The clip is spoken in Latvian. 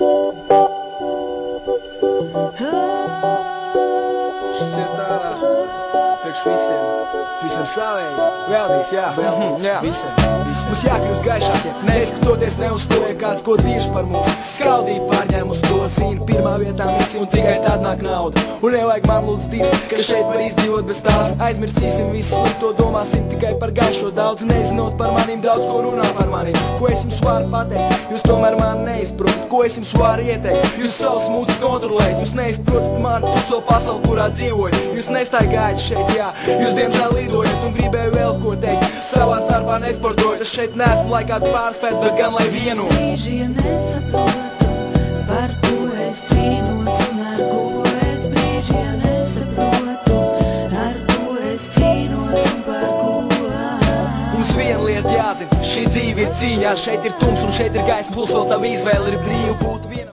Šis ir ārā, priekš visiem savēji, vēldīts, jā, visiem. Mums jākļūst gaišākiem, neskatoties ne uz ko, ja kāds ko tieši par mums skaldīt pārņēmus to zina, pirmā vietā misija un tikai tad nāk nauda. Un nevajag man lūdz tīši, ka šeit var izdzīvot bez tās, aizmirsīsim visu slikto, domāsim tikai par gaišo, daudz nezinot par manim, daudz ko runā par manim. Ko es jums varu pateikt, jūs tomēr mani neizprotat, ko es jums varu ieteikt, jūs savus mūdus kontrolēt, jūs neizprotat mani, so pasauli, kurā dzīvojat, jūs nestaigājat šeit, jā, jūs diemžēl lidojat un gribēju vēl ko teikt, savā darbā nesportojat, es šeit neesmu laikā pārspēt, bet gan lai vienu. Es brīžiem nesaprotu, par ko es cīnos un ar ko es brīžiem nesaprotu, ar ko es cīnos un par ko. Mums viena lieta jāzina, šī dzīve ir cīņā, šeit ir tums un šeit ir gaisma, plus vēl tava izvēle ir brīva būt viena.